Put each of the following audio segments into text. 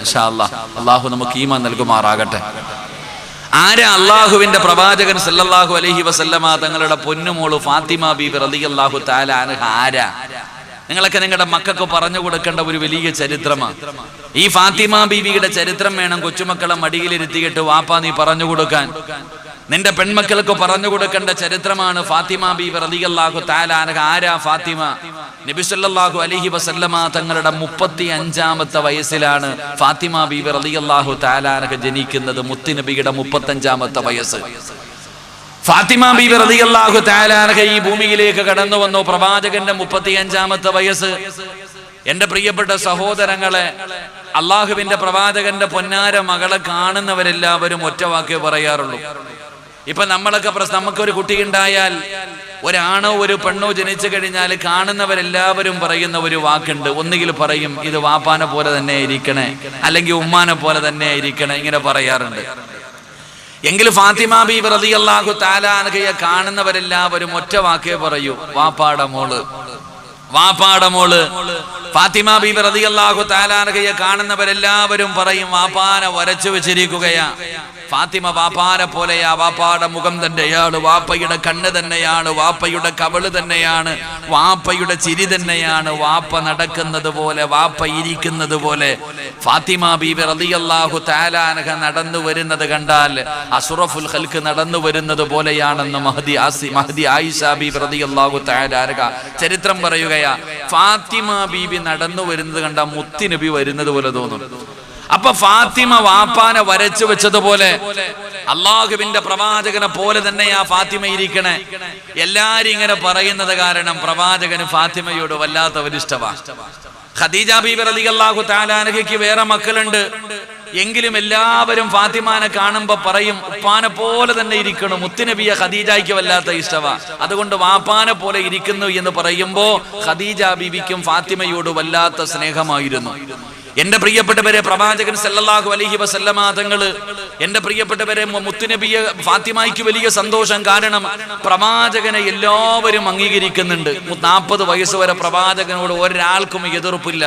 ഇൻഷാ അല്ലാഹ്. അള്ളാഹു നമുക്ക് ഈമാൻ നൽകുമാറാകട്ടെ. ആരാ അള്ളാഹുവിന്റെ പ്രവാചകൻ സല്ലല്ലാഹു അലൈഹി വസല്ലമ തങ്ങളുടെ പൊന്നുമോള് ഫാത്തിമ ബീബി റളിയല്ലാഹു തആല അൻഹ ആരാ? നിങ്ങളൊക്കെ നിങ്ങളുടെ മക്കൾക്ക് പറഞ്ഞു കൊടുക്കേണ്ട ഒരു വലിയ ചരിത്രമാണ്. ഈ ഫാത്തിമ ബീവിയുടെ ചരിത്രം വേണം കൊച്ചുമക്കളെ മടിയിലിരുത്തിയിട്ട് വാപ്പാ നീ പറഞ്ഞു കൊടുക്കാൻ. നിന്റെ പെൺമക്കൾക്ക് പറഞ്ഞു കൊടുക്കേണ്ട ചരിത്രമാണ് ഫാത്തിമ ബീവി റളിയല്ലാഹു തആല അൻഹ. ആരാ ഫാത്തിമ? നബി സല്ലല്ലാഹു അലൈഹി വസല്ലമ തങ്ങളുടെ 35-ാമത്തെ വയസ്സിലാണ് ഫാത്തിമ ബീവി റളിയല്ലാഹു തആല അൻഹ ജനിക്കുന്നത്. മുത്തുനബിയുടെ 35-ാമത്തെ വയസ്സ്. ഫാത്തിമ ബീവി റളിയല്ലാഹു തആല അൻഹ ഈ ഭൂമിയിലേക്ക് കടന്നു വന്നു. പ്രവാചകന്റെ 35-ാമത്തെ വയസ്സ്. എന്റെ പ്രിയപ്പെട്ട സഹോദരങ്ങളെ, അള്ളാഹുവിന്റെ പ്രവാചകന്റെ പൊന്നാര മകളെ കാണുന്നവരെല്ലാവരും ഒറ്റ വാക്കേ പറയാറുള്ളൂ. ഇപ്പൊ നമ്മളൊക്കെ നമുക്കൊരു കുട്ടി ഉണ്ടായാൽ, ഒരാണോ ഒരു പെണ്ണോ ജനിച്ചു കഴിഞ്ഞാൽ കാണുന്നവരെല്ലാവരും പറയുന്ന ഒരു വാക്കുണ്ട്. ഒന്നുകിൽ പറയും ഇത് വാപ്പാനെ പോലെ തന്നെ ഇരിക്കണേ, അല്ലെങ്കിൽ ഉമ്മാനെ പോലെ തന്നെ ഇരിക്കണേ, ഇങ്ങനെ പറയാറുണ്ട്. എങ്കിൽ ഫാത്തിമ ബീവി റളിയല്ലാഹു തആല അൻഹയെ കാണുന്നവരെല്ലാവരും ഒറ്റ വാക്കേ പറയൂ, വാപ്പാടെ മോള്, വാപ്പാടെ മോള്. ഫാത്തിമ ബീവി റളിയല്ലാഹു തആല അൻഹയെ കാണുന്നവരെല്ലാവരും പറയും വാപ്പാനെ വരച്ചു വെച്ചിരിക്കുകയാ. ഫാത്തിമ വാപ്പാനെ പോലെയാ, വാപ്പാടെ മുഖം തന്നെയാണ്, വാപ്പയുടെ കണ്ണ് തന്നെയാണ്, വാപ്പയുടെ കവിള് തന്നെയാണ്, വാപ്പയുടെ ചിരി തന്നെയാണ്. വാപ്പ നടക്കുന്നത് പോലെ, വാപ്പ ഇരിക്കുന്നത് പോലെ ഫാത്തിമ ബീവി റളിയല്ലാഹു തആല അൻഹ നടന്നു വരുന്നത് കണ്ടാൽ അഷ്റഫുൽ ഖൽഖ് നടന്നു വരുന്നത് പോലെയാണെന്ന് മഹദി ആയിഷ ബീവി റളിയല്ലാഹു തആല അൻഹ ചരിത്രം പറയുകയാ. ഫാത്തിമ ബീവി നടന്നു വരുന്നത് കണ്ട മുത്തുനബി വരുന്നത് പോലെ തോന്നും. അപ്പൊ ഫാത്തിമ വാപ്പാനെ വരച്ചു വെച്ചതുപോലെ അള്ളാഹുവിന്റെ പ്രവാചകനെ പോലെ തന്നെയാ ഫാത്തിമ ഇരിക്കണേ. എല്ലാരും ഇങ്ങനെ പറയുന്നത് കാരണം പ്രവാചകന് ഫാത്തിമയോട് വല്ലാത്ത ഒരു ഇഷ്ടമാണ്. ഖദീജ ബീബി റളിയല്ലാഹു തആല അൻഹയ്ക്ക് വേറെ മക്കളുണ്ട്. എങ്കിലും എല്ലാവരും ഫാത്തിമാനെ കാണുമ്പോ പറയും ഉപ്പാനെ പോലെ തന്നെ ഇരിക്കണം. മുത്തുനബിയെ ഖദീജയ്ക്ക് വല്ലാത്ത ഇഷ്ടമാണ്. അതുകൊണ്ട് വാപ്പാനെ പോലെ ഇരിക്കുന്നു എന്ന് പറയുമ്പോ ഖദീജ ബീവിക്കും ഫാത്തിമയോട് വല്ലാത്ത സ്നേഹമായിരുന്നു. എന്റെ പ്രിയപ്പെട്ടവരെ, പ്രവാചകൻ സല്ലല്ലാഹു അലൈഹി വസല്ലമ തങ്ങള്, എന്റെ പ്രിയപ്പെട്ടവരെ, മുത്തുനബിയെ ഫാത്തിമയ്ക്ക് വലിയ സന്തോഷം. കാരണം പ്രവാചകനെ എല്ലാവരും അംഗീകരിക്കുന്നുണ്ട്. 40 വയസ്സ് വരെ പ്രവാചകനോട് ഒരാൾക്കും എതിർപ്പില്ല.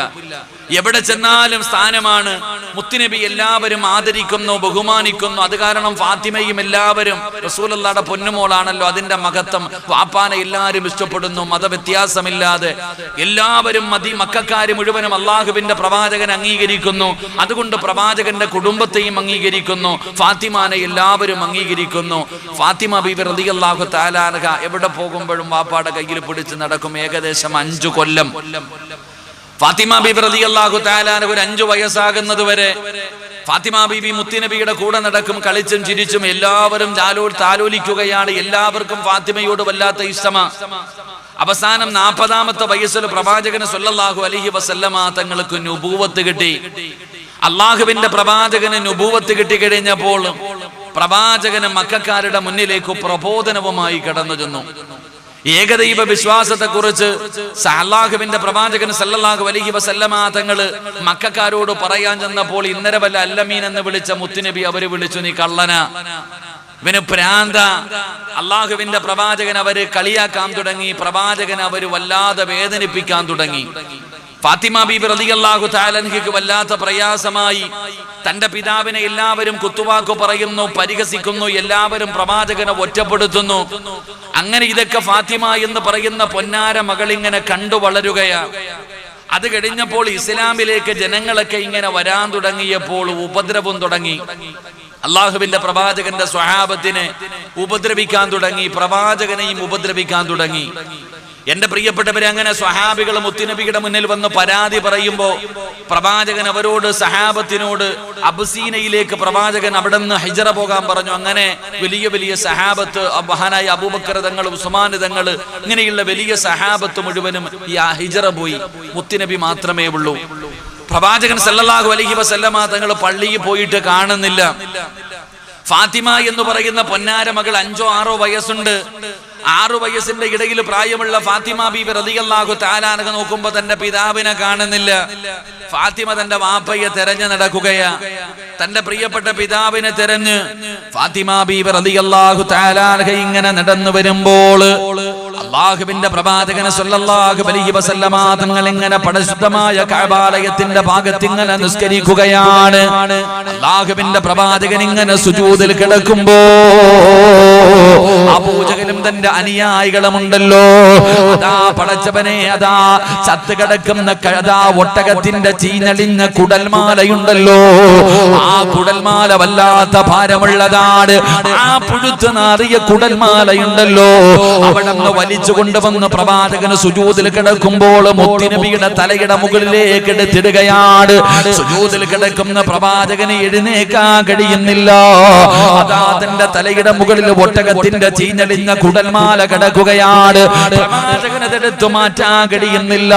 എവിടെ ചെന്നാലും സ്ഥാനമാണ്. മുത്തുനബി എല്ലാവരും ആദരിക്കുന്നു, ബഹുമാനിക്കുന്നു. അത് കാരണം ഫാത്തിമയും എല്ലാവരും, റസൂലുള്ളാഹിയുടെ പൊന്നുമോളാണല്ലോ, അതിന്റെ മഹത്വം. വാപ്പാനെ എല്ലാവരും ഇഷ്ടപ്പെടുന്നു, മതവ്യത്യാസമില്ലാതെ. എല്ലാവരും മക്കക്കാര് മുഴുവനും അള്ളാഹുവിന്റെ പ്രവാചകനെ അംഗീകരിക്കുന്നു. അതുകൊണ്ട് പ്രവാചകന്റെ കുടുംബത്തെയും അംഗീകരിക്കുന്നു, ഫാത്തിമാനെ എല്ലാവരും അംഗീകരിക്കുന്നു. ഫാത്തിമ ബീബി റളിയല്ലാഹു തആല അൻഹ എവിടെ പോകുമ്പോഴും വാപ്പാടെ കയ്യിൽ പിടിച്ച് നടക്കും. ഏകദേശം 5 കൊല്ലം ഫാത്തിമ ബീബി റളിയല്ലാഹു തആല അൻഹ ഒരു 5 വയസ്സാകുന്നത് വരെ ഫാത്തിമ ബീബി മുത്തുനബിയുടെ കൂടെ നടക്കും, കളിച്ചും ചിരിച്ചും എല്ലാവരും താലോലിക്കുകയാണ്. എല്ലാവർക്കും ഫാത്തിമയോട് വല്ലാത്ത ഇഷ്ടമാണ്. അവസാനം 40-ാമത്തെ വയസ്സിൽ പ്രവാചകന് സല്ലല്ലാഹു അലൈഹി വസല്ലമ തങ്ങൾക്ക് നുബൂവത്ത് കിട്ടി. അള്ളാഹുവിന്റെ പ്രവാചകന് നുബൂവത്ത് കിട്ടിക്കഴിഞ്ഞപ്പോൾ പ്രവാചകന് മക്കക്കാരുടെ മുന്നിലേക്ക് പ്രബോധനവുമായി കടന്നു ചെന്നു. ഏകദൈവ വിശ്വാസത്തെക്കുറിച്ച് അല്ലാഹുവിന്റെ പ്രവാചകൻ സല്ലല്ലാഹു അലൈഹി വസല്ലമ തങ്ങള് മക്കക്കാരോട് പറയാൻ ചെന്നപ്പോൾ ഇന്നലെ വല്ല അല്ലമീൻ എന്ന് വിളിച്ച മുത്തുനബി അവര് വിളിച്ചു നീ കള്ളനാ, ഇവന് പ്രാന്ത. അള്ളാഹുവിന്റെ പ്രവാചകൻ അവര് കളിയാക്കാൻ തുടങ്ങി. പ്രവാചകൻ അവര് വല്ലാതെ വേദനിപ്പിക്കാൻ തുടങ്ങി. ഫാത്തിമ ബീബി റളിയല്ലാഹു തആല അൻഹയ്ക്ക് വല്ലാത്ത പ്രയാസമായി. തന്റെ പിതാവിനെ എല്ലാവരും കുത്തുവാക്ക് പറയുന്നു, പരിഹസിക്കുന്നു, എല്ലാവരും പ്രവാചകനെ ഒറ്റപ്പെടുത്തുന്നു. അങ്ങനെ ഇതൊക്കെ ഫാത്തിമ എന്ന് പറയുന്ന പൊന്നാര മകളിങ്ങനെ കണ്ടു വളരുകയാണ്. അത് കഴിഞ്ഞപ്പോൾ ഇസ്ലാമിലേക്ക് ജനങ്ങളൊക്കെ ഇങ്ങനെ വരാൻ തുടങ്ങിയപ്പോൾ ഉപദ്രവം തുടങ്ങി. അള്ളാഹുവിന്റെ പ്രവാചകന്റെ സ്വഹാബത്തിനെ ഉപദ്രവിക്കാൻ തുടങ്ങി, പ്രവാചകനെയും ഉപദ്രവിക്കാൻ തുടങ്ങി. എന്റെ പ്രിയപ്പെട്ടവരെ, അങ്ങനെ സ്വഹാബികൾ മുത്തുനബിയുടെ മുന്നിൽ വന്ന് പരാതി പറയുമ്പോ പ്രവാചകൻ അവരോട്, സഹാബത്തിനോട് അബ്സീനയിലേക്ക് പ്രവാചകൻ അവിടെ നിന്ന് ഹിജറ പോകാൻ പറഞ്ഞു. അങ്ങനെ വലിയ വലിയ സഹാബത്ത്, മഹാനായ അബൂബക്കർ തങ്ങൾ, ഉസ്മാൻ തങ്ങൾ, ഇങ്ങനെയുള്ള വലിയ സഹാബത്ത് മുഴുവനും ഈ ഹിജറ പോയി. മുത്തുനബി മാത്രമേ ഉള്ളൂ. പ്രവാചകൻ സല്ലല്ലാഹു അലൈഹി വസല്ലമ തങ്ങൾ പള്ളിയിൽ പോയിട്ട് കാണുന്നില്ല. ഫാത്തിമ എന്ന് പറയുന്ന പൊന്നാര മകൾ 5-6 വയസ്സുണ്ട്. 6 വയസ്സിന്റെ ഇടയിൽ പ്രായമുള്ള ഫാത്തിമ ബീബി റളിയല്ലാഹു തആല അൻഹ നോക്കുമ്പോ തന്റെ പിതാവിനെ കാണുന്നില്ല. ഫാത്തിമ തന്റെ വാപ്പയെ തെരഞ്ഞു നടക്കുകയാ. തന്റെ പ്രിയപ്പെട്ട പിതാവിനെ തെരഞ്ഞ് ഫാത്തിമ ബീബി റളിയല്ലാഹു തആല അൻഹ ഇങ്ങനെ നടന്നു വരുമ്പോൾ അല്ലാഹുവിന്റെ പ്രവാചകൻ സല്ലല്ലാഹു അലൈഹി വസല്ലമ തങ്ങൾ ഇങ്ങനെ പരിശുദ്ധമായ കഅബാലയത്തിന്റെ ഭാഗത്ത് ഇങ്ങനെ നിസ്കരിക്കുകയാണ്. അല്ലാഹുവിന്റെ പ്രവാചകൻ ഇങ്ങനെ സുജൂദിൽ കിടക്കുമ്പോ അബൂജഹലും തന്റെ അനുയായികളുമുണ്ടല്ലോ, അതാ പടച്ചവനെ, അതാ ചത്ത് കിടക്കുന്ന അതാ ഒട്ടകത്തിന്റെ ചീഞ്ഞളിഞ്ഞ കുടൽമാലയുണ്ടല്ലോ, ആ കുടൽമാല വല്ലാത്ത ഭാരമുള്ളതാണ്. ആ പുഴുത്ത് നാറിയ കുടൽമാലയുണ്ടല്ലോ, അവിടെ വലിച്ചു കൊണ്ടുവന്ന് പ്രവാചകന് സുജൂദിൽ കിടക്കുമ്പോൾ മുത്തുനബിയുടെ തലയുടെ മുകളിലേക്ക് എടുത്തിടുകയാണ്. സുജൂദിൽ കിടക്കുന്ന പ്രവാചകന് എഴുന്നേക്കാൻ കഴിയുന്നില്ല. അതാ തന്റെ തലയുടെ മുകളിൽ ഒട്ടകത്തിന്റെ ചീഞ്ഞളിഞ്ഞ കുടൽമാല കിടക്കുകയാണ്. പ്രവാചകന് അതെടുത്തു മാറ്റാൻ കഴിയുന്നില്ല.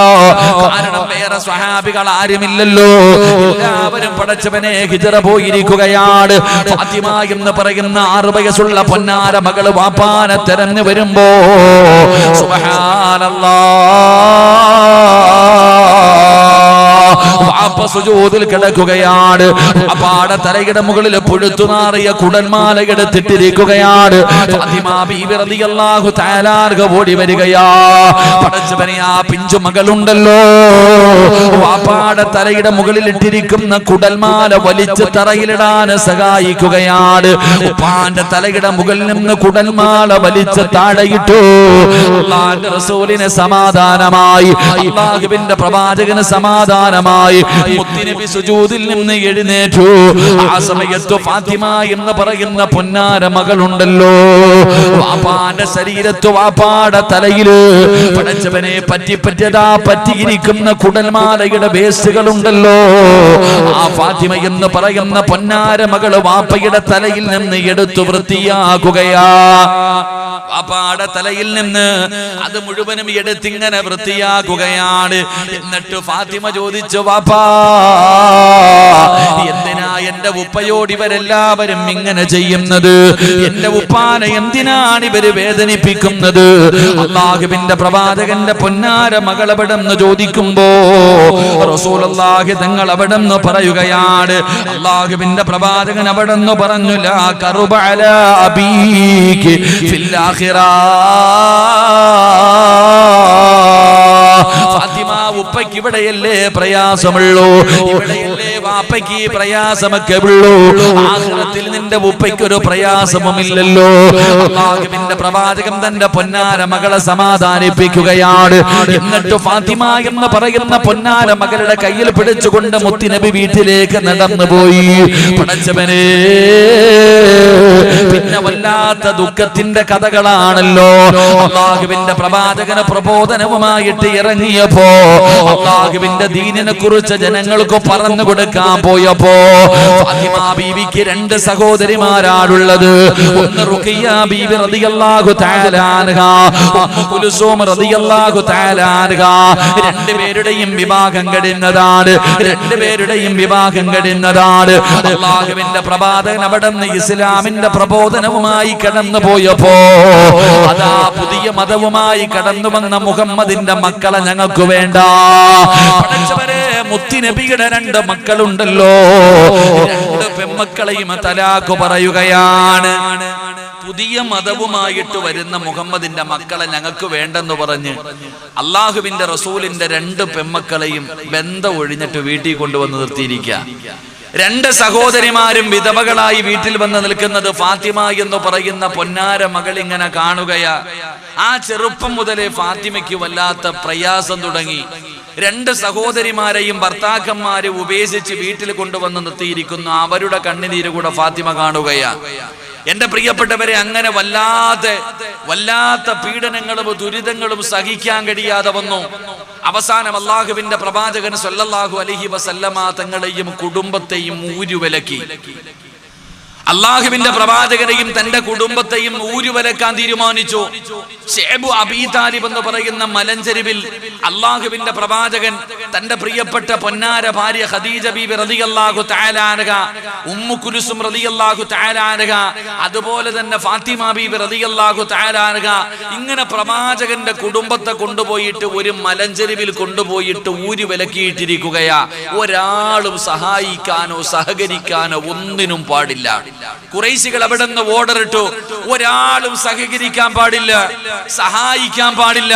കാരണം വേറെ സ്വഹാബികൾ ആരുമില്ലല്ലോ, എല്ലാവരും പടച്ചവനെ ഹിജ്റ പോയിരിക്കുകയാണ്. ഫാത്തിമ എന്ന് പറയുന്ന 6 വയസ്സുള്ള പൊന്നാര മകള് വാപ്പാനെ തെരഞ്ഞു വരുമ്പോ വാപ്പ സുജൂദിൽ കിടക്കുകയാണ്. വാപ്പാടെ തലയുടെ മുകളിൽ പുഴുത്തുനാറിയ കുടൽമാല എടുത്തിട്ടിരിക്കുകയാണ്. ഫാത്തിമ ബീവി റളിയല്ലാഹു തആല അൻഹ ഓടി വരികയാ. പടച്ചവനെ, ആ പിഞ്ചു മകളുണ്ടല്ലോ, വാപ്പാടെ തലയുടെ മുകളിൽ ഇട്ടിരിക്കുന്ന കുടൽമാല വലിച്ച് തറയിലിടാൻ സഹായിക്കുകയാണ്. ഉപ്പാന്റെ തലയുടെ മുകളിൽ നിന്ന് കുടൽമാല വലിച്ച് താഴെയിട്ടു. അല്ലാഹുവിന്റെ റസൂലിന് സമാധാനമായി, അല്ലാഹുവിന്റെ പ്രവാചകന് സമാധാനമായി. മുത്തുനബി സുജൂദിൽ നിന്ന് എഴുന്നേറ്റു. ആ സമയത്ത് ഫാത്തിമ എന്ന് പറയുന്ന പൊന്നാര മകളുണ്ടല്ലോ, വാപ്പാന്റെ ശരീരത്ത് വാപ്പാടെ തലയില് പടച്ചവനെ പറ്റിയിരിക്കുന്ന കുടൽമാലയുടെ വേസ്റ്റുകളുണ്ടല്ലോ, ആ ഫാത്തിമ എന്ന് പറയുന്ന പൊന്നാര മകള് വാപ്പയുടെ തലയിൽ നിന്ന് എടുത്തു വൃത്തിയാക്കുകയാ. വാപ്പാടെ തലയിൽ നിന്ന് അത് മുഴുവനും എടുത്തിങ്ങനെ വൃത്തിയാക്കുകയാണ്. എന്നിട്ട് ഫാത്തിമ ചോദിച്ചു, വാപ്പാ, എന്തിനാ എന്റെ ഉപ്പയോട് ഇവരെല്ലാവരും ഇങ്ങനെ ചെയ്യുന്നത്? എന്റെ ഉപ്പാനെ എന്തിനാണ് ഇവര് വേദനിപ്പിക്കുന്നത്? അല്ലാഹുവിന്റെ പ്രവാചകന്റെ പൊന്നാര മകൾ അവിടെന്ന് ചോദിക്കുമ്പോ റസൂലുള്ളാഹി തങ്ങൾ അവിടെന്ന് പറയുകയാണ്, അല്ലാഹുവിന്റെ പ്രവാചകൻ അവിടെന്ന് പറഞ്ഞു, ലാ കറുബ അലാ അബീകി ഫിൽ ആഖിറ. ഫാത്തിമ, ഉപ്പയ്ക്ക് ഇവിടെയല്ലേ പ്രയാസമുള്ളൂ, ഇവിടെയല്ലേ വാപ്പയ്ക്ക് പ്രയാസമൊക്കെ ഉള്ളൂ, ആഖിറത്തിൽ നിന്റെ ഉപ്പയ്ക്ക് ഒരു പ്രയാസവുമില്ലല്ലോ. അല്ലാഹുവിന്റെ പ്രവാചകൻ തന്റെ പൊന്നാര മകളെ സമാധാനിപ്പിക്കുകയാണ്. എന്നിട്ട് ഫാത്തിമ എന്ന് പറയുന്ന പൊന്നാര മകളുടെ കയ്യിൽ പിടിച്ചുകൊണ്ട് മുത്തുനബി വീട്ടിലേക്ക് നടന്നുപോയി. പടച്ചവനെ, പിന്നെ വല്ലാത്ത ദുഃഖത്തിന്റെ കഥകളാണല്ലോ. അല്ലാഹുവിന്റെ പ്രവാചകന് പ്രബോധനവുമായിട്ട് ഇറങ്ങിയപ്പോ, അല്ലാഹുവിന്റെ ദീനിനെ കുറിച്ച് ജനങ്ങൾക്ക് പറഞ്ഞു കൊടുക്കാൻ പോയപ്പോ ഫാത്തിമ ബീവിക്ക് 2 സഹോദരിമാരാണുള്ളത്. ഒന്ന് റുഖിയ ബീവി റളിയല്ലാഹു തആല അൻഹ, ഉമ്മു കുൽസൂം റളിയല്ലാഹു തആല അൻഹ. രണ്ടുപേരുടെയും വിവാഹം കഴിഞ്ഞതാണ്. അല്ലാഹുവിന്റെ പ്രവാചകൻ അവിടുന്ന് ഇസ്ലാമിന്റെ പ്രബോധനവുമായി കടന്നു പോയപ്പോ അതാ പുതിയ മതവുമായി കടന്നു വന്ന മുഹമ്മദിന്റെ മക്കളെ ഞങ്ങൾക്ക് വേണ്ട. മുത്തുനബിയുടെ 2 മക്കളുണ്ടല്ലോ, 2 പെൺമക്കളെയും തലാഖ് പറയുകയാണ്. പുതിയ മതവുമായിട്ട് വരുന്ന മുഹമ്മദിന്റെ മക്കളെ ഞങ്ങൾക്ക് വേണ്ടെന്ന് പറഞ്ഞ് അള്ളാഹുവിന്റെ റസൂലിന്റെ 2 പെൺമക്കളെയും ബന്ധം ഒഴിഞ്ഞിട്ട് വീട്ടിൽ കൊണ്ടുവന്ന് നിർത്തിയിരിക്കുക. 2 സഹോദരിമാരും വിധവകളായി വീട്ടിൽ വന്ന് നിൽക്കുന്നത് ഫാത്തിമ എന്ന് പറയുന്ന പൊന്നാര മകൾ ഇങ്ങനെ കാണുകയാ. ആ ചെറുപ്പം മുതലേ ഫാത്തിമയ്ക്ക് വല്ലാത്ത പ്രയാസം തുടങ്ങി. 2 സഹോദരിമാരെയും ഭർത്താക്കന്മാരെ ഉപേക്ഷിച്ച് വീട്ടിൽ കൊണ്ടുവന്ന് നിർത്തിയിരിക്കുന്നു. അവരുടെ കണ്ണുനീര് കൂടെ ഫാത്തിമ കാണുകയാ. എന്റെ പ്രിയപ്പെട്ടവരെ, അങ്ങനെ വല്ലാത്ത പീഡനങ്ങളും ദുരിതങ്ങളും സഹിക്കാൻ കഴിയാതെ വന്നു. അവസാനം അല്ലാഹുവിന്റെ പ്രവാചകൻ സല്ലല്ലാഹു അലൈഹി വസല്ലമ തങ്ങളെയും കുടുംബത്തെയും ഊരുവിലക്കി. അള്ളാഹുവിന്റെ പ്രവാചകനെയും തന്റെ കുടുംബത്തെയും ഊരുവലക്കാൻ തീരുമാനിച്ചു. ശൈബു അബീ താലിബ് എന്ന് പറയുന്ന മലഞ്ചെരുവിൽ അള്ളാഹുവിന്റെ പ്രവാചകൻ തന്റെ പ്രിയപ്പെട്ട പൊന്നാര ഭാര്യ ഖദീജ ബീബി റളിയല്ലാഹു തആല അൻഹ, ഉമ്മു കുൽസും റളിയല്ലാഹു തആല അൻഹ, അതുപോലെ തന്നെ ഫാത്തിമ ബീബി റളിയല്ലാഹു തആല അൻഹ, ഇങ്ങനെ പ്രവാചകന്റെ കുടുംബത്തെ കൊണ്ടുപോയിട്ട് ഒരു മലഞ്ചെരുവിൽ കൊണ്ടുപോയിട്ട് ഊരുവിലക്കിയിട്ടിരിക്കുകയാ. ഒരാളും സഹായിക്കാനോ സഹകരിക്കാനോ ഒന്നിനും പാടില്ല. ഖുറൈശികൾ അവിടെ നിന്ന് ഓർഡർ ഇട്ടു, ഒരാളും സഹകരിക്കാൻ പാടില്ല, സഹായിക്കാൻ പാടില്ല.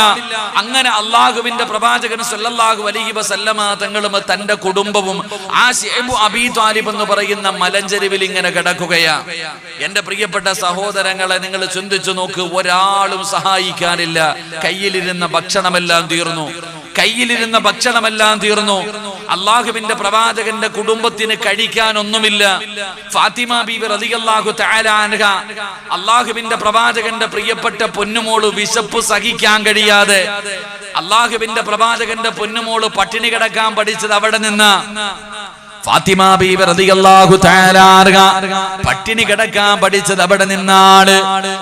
അങ്ങനെ അള്ളാഹുവിന്റെ പ്രവാചകൻ സല്ലല്ലാഹു അലൈഹി വസല്ലമ തങ്ങളും തന്റെ കുടുംബവും ആ ശൈബു അബീ ത്വാലിബ് എന്ന് പറയുന്ന മലഞ്ചെരുവിൽ ഇങ്ങനെ കിടക്കുകയാ. എന്റെ പ്രിയപ്പെട്ട സഹോദരങ്ങളെ, നിങ്ങൾ ചിന്തിച്ചു നോക്ക്, ഒരാളും സഹായിക്കാനില്ല. കയ്യിലിരുന്ന ഭക്ഷണമെല്ലാം തീർന്നു. അള്ളാഹുവിന്റെ പ്രവാചകന്റെ കുടുംബത്തിന് കഴിക്കാനൊന്നുമില്ല. ഫാത്തിമ ബീവി റളിയല്ലാഹു തആല അൻഹ, അള്ളാഹുവിന്റെ പ്രവാചകന്റെ പ്രിയപ്പെട്ട പൊന്നുമോള് വിശപ്പ് സഹിക്കാൻ കഴിയാതെ, അള്ളാഹുവിന്റെ പ്രവാചകന്റെ പൊന്നുമോള് പട്ടിണി കിടക്കാൻ പഠിച്ചത് അവിടെ നിന്ന്. ഫാത്തിമ ബീവി റളിയല്ലാഹു തആല അൻഹ പട്ടിണി കിടക്കാൻ പഠിച്ചത് അവിടെ നിന്നാണ്.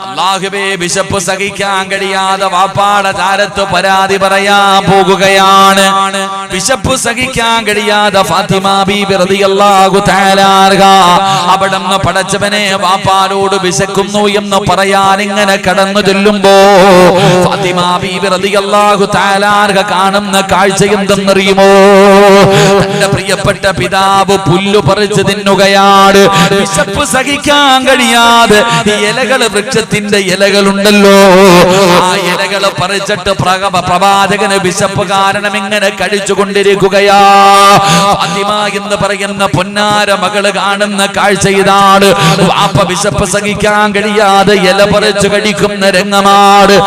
അല്ലാഹുവേ, വിശപ്പ് സഹിക്കാൻ കഴിയാതെ വാപ്പാടെ ചാരത്ത് പരാതി പറയാൻ പോകുകയാണ്. വിശപ്പ് സഹിക്കാൻ കഴിയാതെ ഫാത്തിമ ബീവി റളിയല്ലാഹു തആല അൻഹ അവിടുന്ന് പടച്ചവനെ വാപ്പാരോട് വിശക്കുന്നു എന്ന് പറയാൻ ഇങ്ങനെ കടന്നു ചെല്ലുമ്പോ ഫാത്തിമ ബീവി റളിയല്ലാഹു തആല അൻഹ കാണുന്ന കാഴ്ച എന്തെന്നറിയുമോ? തന്റെ പ്രിയപ്പെട്ട പിതാവ് പുല്ലു പറിച്ച് തിന്നുകയാണ്. വിശപ്പ് സഹിക്കാൻ കഴിയാതെ ഇലകള്, വൃക്ഷത്തിന്റെ ഇലകളുണ്ടല്ലോ, ആ ഇലകള് പറിച്ചിട്ട് പ്രവാചകന് വിശപ്പ് കാരണം ഇങ്ങനെ കഴിച്ചുകൊണ്ടിരിക്കുകയാ. ഫാത്തിമ എന്ന് പറയുന്ന പൊന്നാര മകള് കാണുന്ന കാഴ്ച ഇതാണ്. വാപ്പ വിശപ്പ് സഹിക്കാൻ കഴിയാതെ ഇല പറിച്ചു കഴിക്കുന്ന രംഗമാണ്.